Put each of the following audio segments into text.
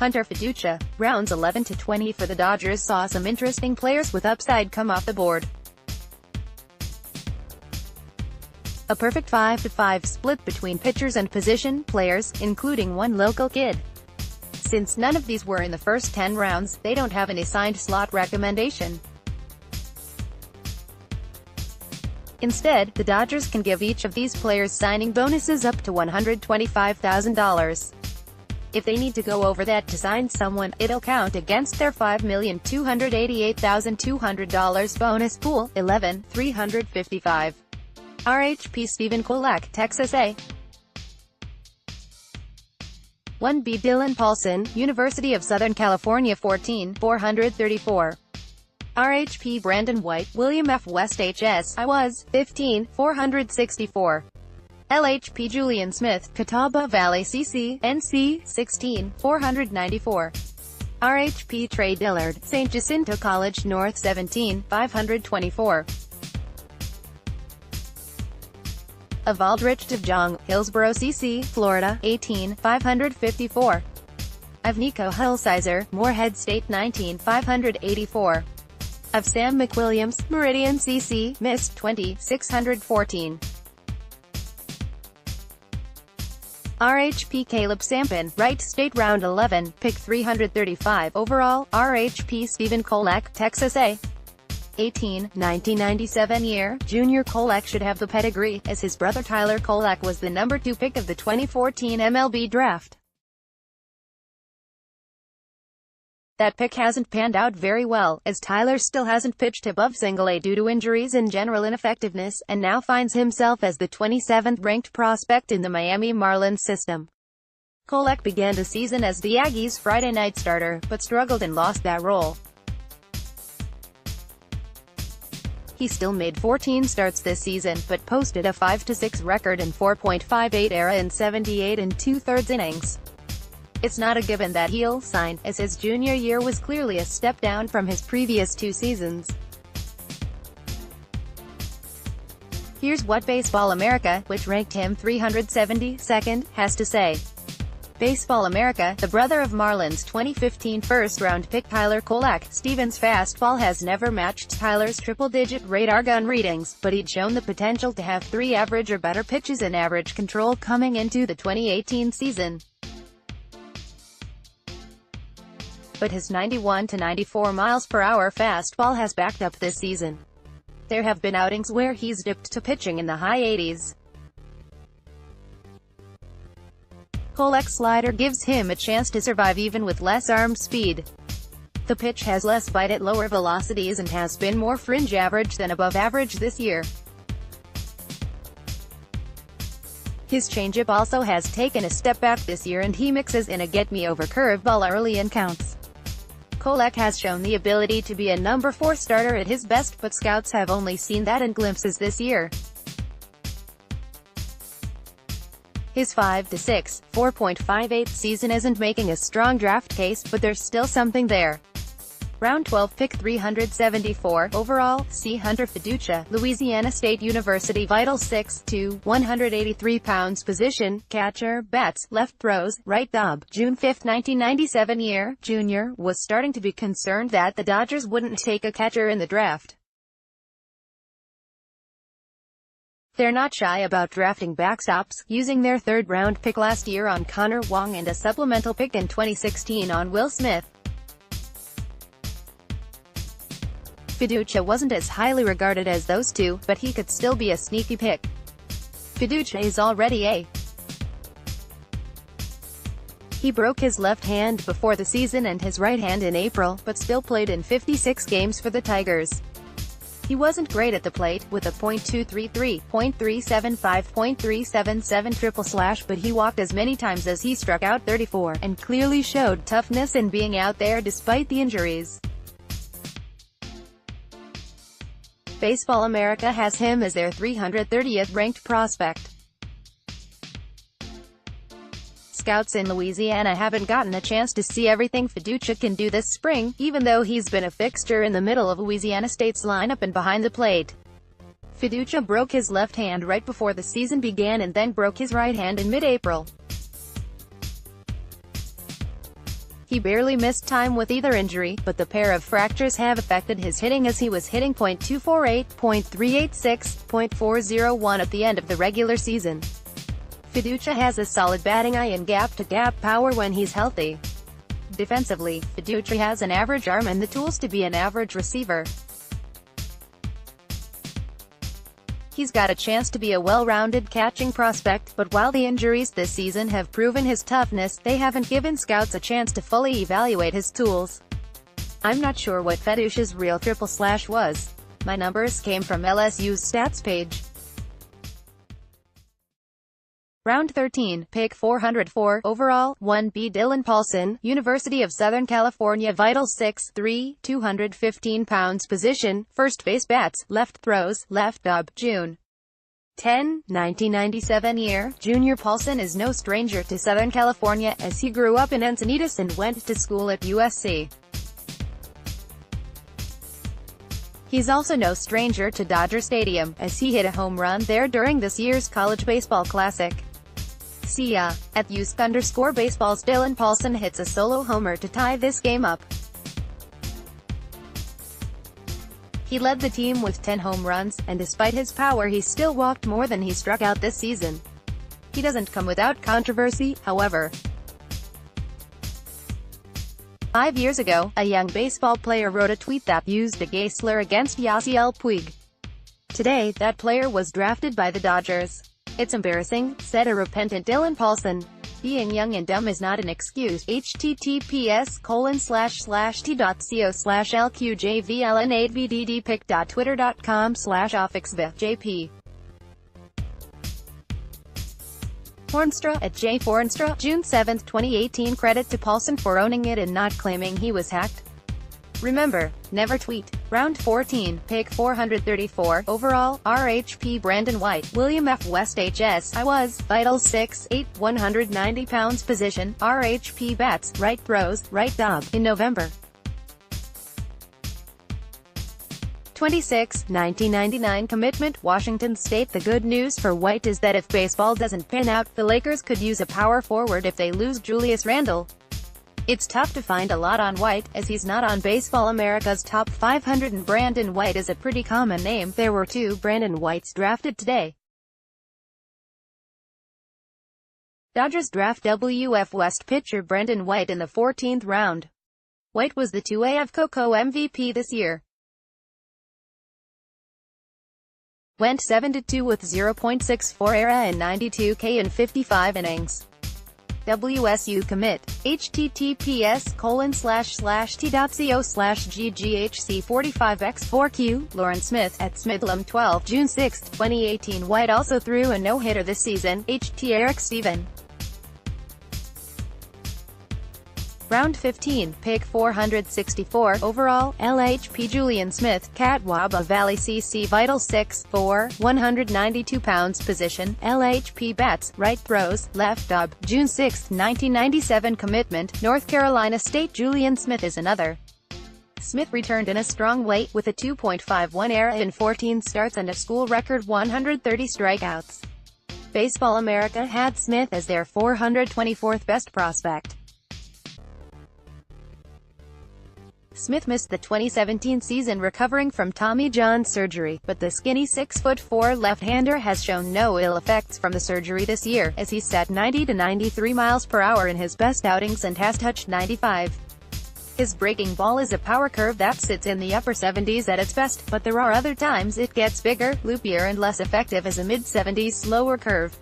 Hunter Feduccia. Rounds 11 to 20 for the Dodgers saw some interesting players with upside come off the board. A perfect 5-5 split between pitchers and position players, including one local kid. Since none of these were in the first 10 rounds, they don't have an assigned slot recommendation. Instead, the Dodgers can give each of these players signing bonuses up to $125,000. If they need to go over that to sign someone, it'll count against their $5,288,200 bonus pool. 11,355. RHP Stephen Kolek, Texas A. 1B Dylan Paulson, University of Southern California. 14,434. RHP Brandon White, William F. West HS, I was. 15,464. LHP Julian Smith, Catawba Valley CC, NC. 16,494. RHP Trey Dillard, St. Jacinto College North. 17,524. Avaldrich DeJong, Hillsborough CC, Florida. 18,554. Nico Hulsizer, Moorhead State. 19,584. Sam McWilliams, Meridian CC, Miss. 20,614. RHP Caleb Sampin, Wright State. Round 11, pick 335 overall. RHP Stephen Kolek, Texas A. 18, 1997 year, Junior Kolek should have the pedigree, as his brother Tyler Kolek was the number 2 pick of the 2014 MLB Draft. That pick hasn't panned out very well, as Tyler still hasn't pitched above single-A due to injuries and general ineffectiveness, and now finds himself as the 27th ranked prospect in the Miami Marlins system. Kolek began the season as the Aggies' Friday night starter, but struggled and lost that role. He still made 14 starts this season, but posted a 5-6 record and 4.58 ERA in 78 2/3 innings. It's not a given that he'll sign, as his junior year was clearly a step down from his previous 2 seasons. Here's what Baseball America, which ranked him 372nd, has to say. Baseball America, the brother of Marlins 2015 first-round pick Tyler Kolek, Stephen's fastball has never matched Tyler's triple-digit radar gun readings, but he'd shown the potential to have 3 average or better pitches in average control coming into the 2018 season. But his 91 to 94 miles per hour fastball has backed up this season. There have been outings where he's dipped to pitching in the high 80s. Kolek's slider gives him a chance to survive even with less arm speed. The pitch has less bite at lower velocities and has been more fringe average than above average this year. His changeup also has taken a step back this year, and he mixes in a get-me-over curveball early in counts. Kolek has shown the ability to be a number 4 starter at his best, but scouts have only seen that in glimpses this year. His 5-6, 4.58 season isn't making a strong draft case, but there's still something there. Round 12 pick 374 overall, see Hunter Feduccia, Louisiana State University. Vital 6'2", 183 pounds. Position, catcher. Bats, left. Throws, right. Dob. June 5, 1997 year, Junior was starting to be concerned that the Dodgers wouldn't take a catcher in the draft. They're not shy about drafting backstops, using their 3rd-round pick last year on Connor Wong and a supplemental pick in 2016 on Will Smith. Feduccia wasn't as highly regarded as those two, but he could still be a sneaky pick. Feduccia is already a. He broke his left hand before the season and his right hand in April, but still played in 56 games for the Tigers. He wasn't great at the plate, with a .233, .375, .377 triple slash, but he walked as many times as he struck out, 34, and clearly showed toughness in being out there despite the injuries. Baseball America has him as their 330th ranked prospect. Scouts in Louisiana haven't gotten a chance to see everything Feduccia can do this spring, even though he's been a fixture in the middle of Louisiana State's lineup and behind the plate. Feduccia broke his left hand right before the season began and then broke his right hand in mid-April. He barely missed time with either injury, but the pair of fractures have affected his hitting as he was hitting .248, .386, .401 at the end of the regular season. Feduccia has a solid batting eye and gap-to-gap power when he's healthy. Defensively, Feduccia has an average arm and the tools to be an average receiver. He's got a chance to be a well-rounded catching prospect, but while the injuries this season have proven his toughness, they haven't given scouts a chance to fully evaluate his tools. I'm not sure what Feduccia's real triple slash was. My numbers came from LSU's stats page. Round 13, pick 404, overall, 1B Dylan Paulson, University of Southern California, vital 6'3", 215 pounds, position, first base, bats, left, throws, left, dub, June 10, 1997 year. Junior Paulson is no stranger to Southern California, as he grew up in Encinitas and went to school at USC. He's also no stranger to Dodger Stadium, as he hit a home run there during this year's College Baseball Classic. See ya. At @Baseball's Dylan Paulson hits a solo homer to tie this game up. He led the team with 10 home runs, and despite his power he still walked more than he struck out this season. He doesn't come without controversy, however. 5 years ago, a young baseball player wrote a tweet that used a gay slur against Yasiel Puig. Today, that player was drafted by the Dodgers. "It's embarrassing," said a repentant Dylan Paulson. "Being young and dumb is not an excuse." https://t.co/lqjvln8vddpic.twitter.com/offixvjp. Hornstra at J. Hornstra, June 7, 2018. Credit to Paulson for owning it and not claiming he was hacked. Remember, never tweet. Round 14, pick 434, overall, RHP Brandon White, William F. West HS, I was, vital 6'8", 190 pounds, position, RHP bats, right, throws, right, dub, in November 26, 1999 commitment, Washington State. The good news for White is that if baseball doesn't pan out, the Lakers could use a power forward if they lose Julius Randle. It's tough to find a lot on White, as he's not on Baseball America's top 500, and Brandon White is a pretty common name. There were 2 Brandon Whites drafted today. Dodgers draft WF West pitcher Brandon White in the 14th round. White was the 2A of Coco MVP this year. Went 7-2 with 0.64 ERA and 92 K in 55 innings. WSU commit. https://t.co/gghc45x4q, Lauren Smith, at Smidlam 12, June 6, 2018. White also threw a no-hitter this season. RHP Stephen. Round 15, pick 464, overall, LHP Julian Smith, Catawba Valley CC, vital 6'4", 192 pounds, position, LHP bats, right, throws, left, dub, June 6, 1997 commitment, North Carolina State. Julian Smith is another. Smith returned in a strong way, with a 2.51 ERA in 14 starts and a school record 130 strikeouts. Baseball America had Smith as their 424th best prospect. Smith missed the 2017 season recovering from Tommy John surgery, but the skinny 6'4" left-hander has shown no ill effects from the surgery this year, as he's set 90 to 93 miles per hour in his best outings and has touched 95. His breaking ball is a power curve that sits in the upper 70s at its best, but there are other times it gets bigger, loopier and less effective as a mid-70s slower curve.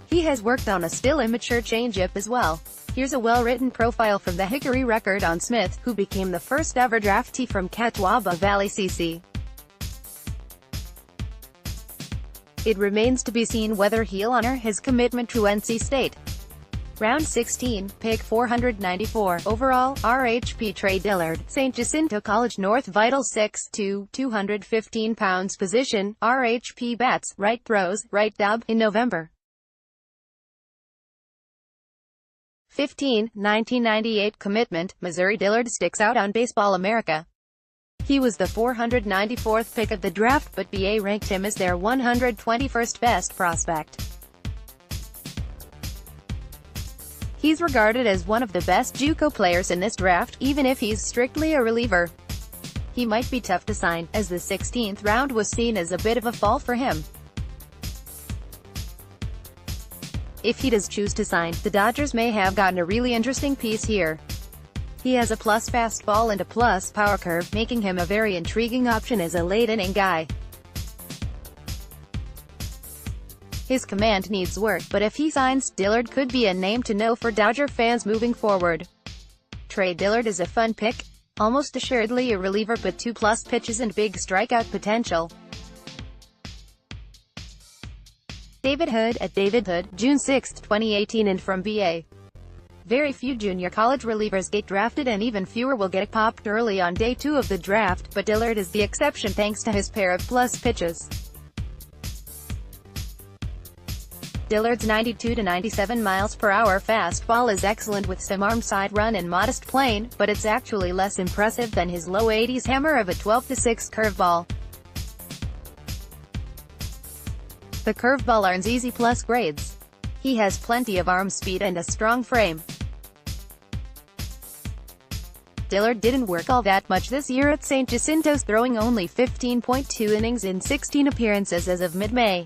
He has worked on a still immature changeup as well. Here's a well-written profile from the Hickory Record on Smith, who became the first ever draftee from Catawba Valley CC. It remains to be seen whether he'll honor his commitment to NC State. Round 16, pick 494, overall, RHP Trey Dillard, St. Jacinto College North, vital 6'2", 215 pounds, position, RHP bats, right, throws, right, dub, in November 15, 1998 commitment, Missouri. Dillard sticks out on Baseball America. He was the 494th pick of the draft, but BA ranked him as their 121st best prospect. He's regarded as one of the best JUCO players in this draft, even if he's strictly a reliever. He might be tough to sign, as the 16th round was seen as a bit of a fall for him. If he does choose to sign, the Dodgers may have gotten a really interesting piece here. He has a plus fastball and a plus power curve, making him a very intriguing option as a late-inning guy. His command needs work, but if he signs, Dillard could be a name to know for Dodger fans moving forward. Trey Dillard is a fun pick. Almost assuredly a reliever, but 2+ pitches and big strikeout potential. David Hood at David Hood, June 6, 2018, and from BA. Very few junior college relievers get drafted, and even fewer will get popped early on day 2 of the draft, but Dillard is the exception thanks to his pair of plus pitches. Dillard's 92 to 97 miles per hour fastball is excellent with some arm side run and modest plane, but it's actually less impressive than his low 80s hammer of a 12-6 curveball. The curveball earns easy plus grades. He has plenty of arm speed and a strong frame. Dillard didn't work all that much this year at St. Jacinto's, throwing only 15.2 innings in 16 appearances as of mid-May.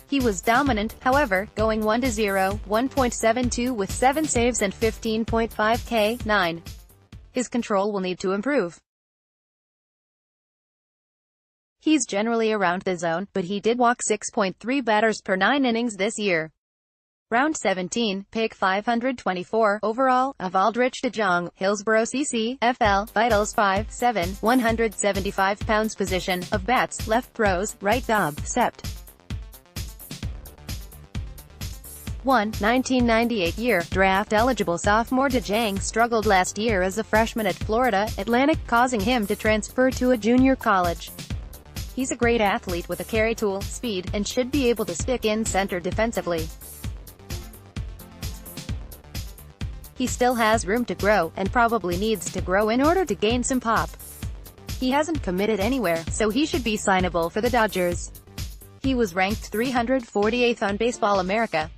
He was dominant, however, going 1-0, 1.72 with 7 saves and 15.5 K9. His control will need to improve. He's generally around the zone, but he did walk 6.3 batters per 9 innings this year. Round 17, pick 524, overall, of Aldrich DeJong, Hillsborough CC, FL, Vitals 5'7", 175 pounds. Position of bats, left throws, right dob, sept. 1998 year, draft-eligible sophomore DeJong struggled last year as a freshman at Florida Atlantic, causing him to transfer to a junior college. He's a great athlete with a carry tool, speed, and should be able to stick in center defensively. He still has room to grow, and probably needs to grow in order to gain some pop. He hasn't committed anywhere, so he should be signable for the Dodgers. He was ranked 348th on Baseball America.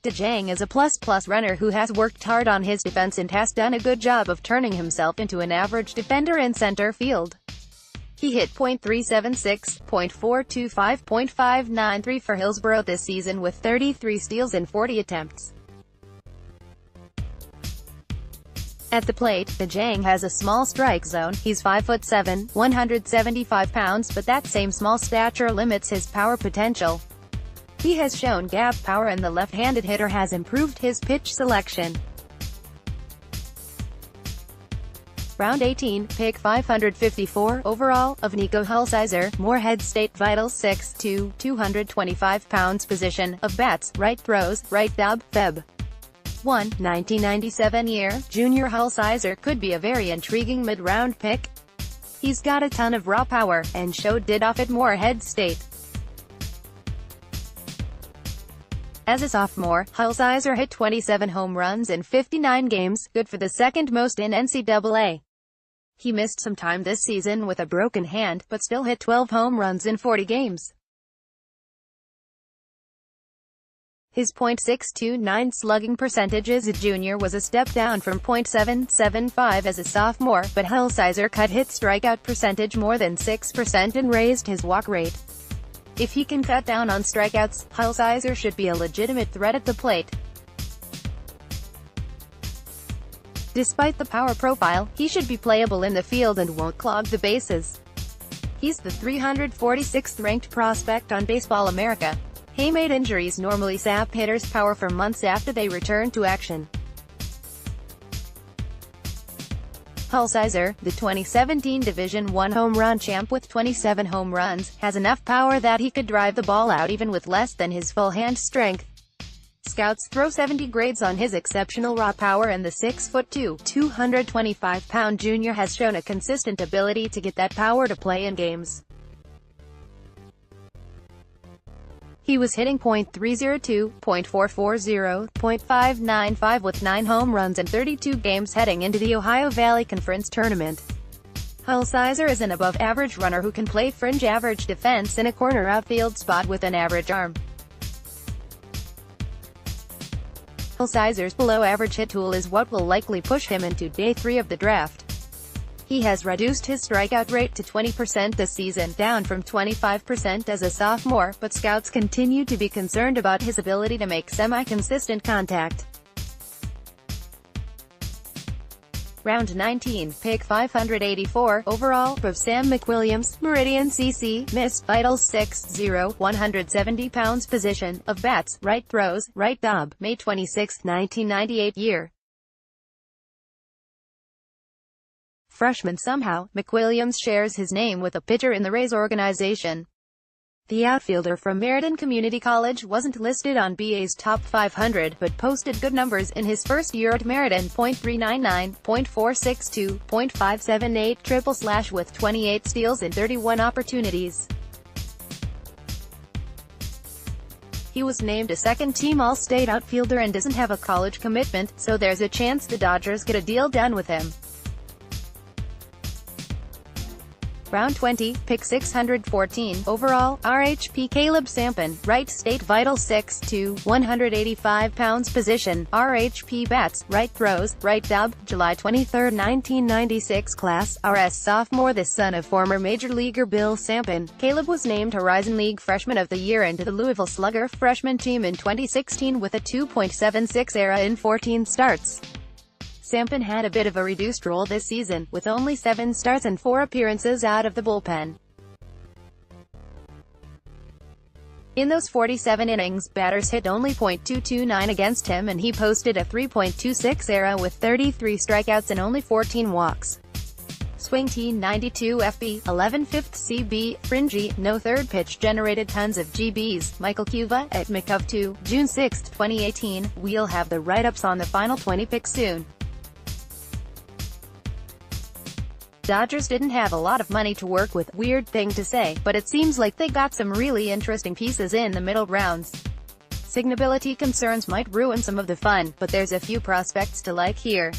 DeJong is a plus runner who has worked hard on his defense and has done a good job of turning himself into an average defender in center field. He hit .376, .425, .593 for Hillsborough this season with 33 steals in 40 attempts. At the plate, DeJong has a small strike zone. He's 5'7", 175 pounds, but that same small stature limits his power potential. He has shown gap power, and the left-handed hitter has improved his pitch selection. Round 18, pick 554, overall, of Nico Hulsizer, Moorhead State, Vitals 6'2", 225 pounds. Position of bats, right throws, right dob, Feb. 1997 year, junior Hulsizer could be a very intriguing mid-round pick. He's got a ton of raw power, and showed it off at Moorhead State. As a sophomore, Hulsizer hit 27 home runs in 59 games, good for the second most in NCAA. He missed some time this season with a broken hand, but still hit 12 home runs in 40 games. His .629 slugging percentage as a junior was a step down from .775 as a sophomore, but Hulsizer cut hit strikeout percentage more than 6% and raised his walk rate. If he can cut down on strikeouts, Hulsizer should be a legitimate threat at the plate. Despite the power profile, he should be playable in the field and won't clog the bases. He's the 346th ranked prospect on Baseball America. Hamate injuries normally sap hitters' power for months after they return to action. Hulsizer, the 2017 Division I home run champ with 27 home runs, has enough power that he could drive the ball out even with less than his full hand strength. Scouts throw 70 grades on his exceptional raw power, and the 6'2", 225-pound junior has shown a consistent ability to get that power to play in games. He was hitting .302, .440, .595 with 9 home runs in 32 games heading into the Ohio Valley Conference Tournament. Hulsizer is an above-average runner who can play fringe-average defense in a corner outfield spot with an average arm. Sizer's below-average hit tool is what will likely push him into day 3 of the draft. He has reduced his strikeout rate to 20% this season, down from 25% as a sophomore, but scouts continue to be concerned about his ability to make semi-consistent contact. Round 19, pick 584, overall, of Sam McWilliams, Meridian CC, Miss, Vitals 6-0, 170 pounds, position, of bats, right throws, right dob, May 26, 1998 year. Freshman. Somehow, McWilliams shares his name with a pitcher in the Rays organization. The outfielder from Meriden Community College wasn't listed on BA's top 500, but posted good numbers in his first year at Meriden. .399, .462, .578 triple slash with 28 steals in 31 opportunities. He was named a second-team All-State outfielder and doesn't have a college commitment, so there's a chance the Dodgers get a deal done with him. Round 20, pick 614, overall, RHP Caleb Sampson, right state, vital 6'2", 185 pounds, position, RHP bats, right throws, right dob, July 23, 1996 class, RS sophomore. The son of former major leaguer Bill Sampson, Caleb was named Horizon League Freshman of the Year into the Louisville Slugger freshman team in 2016 with a 2.76 ERA in 14 starts. Sampson had a bit of a reduced role this season, with only 7 starts and 4 appearances out of the bullpen. In those 47 innings, batters hit only .229 against him and he posted a 3.26 ERA with 33 strikeouts and only 14 walks. Swing T92 FB, 11/5 CB, fringy, no third pitch generated tons of GBs. Michael Cuva, at McCove2, June 6, 2018. We'll have the write-ups on the final 20 picks soon. Dodgers didn't have a lot of money to work with, weird thing to say, but it seems like they got some really interesting pieces in the middle rounds. Signability concerns might ruin some of the fun, but there's a few prospects to like here.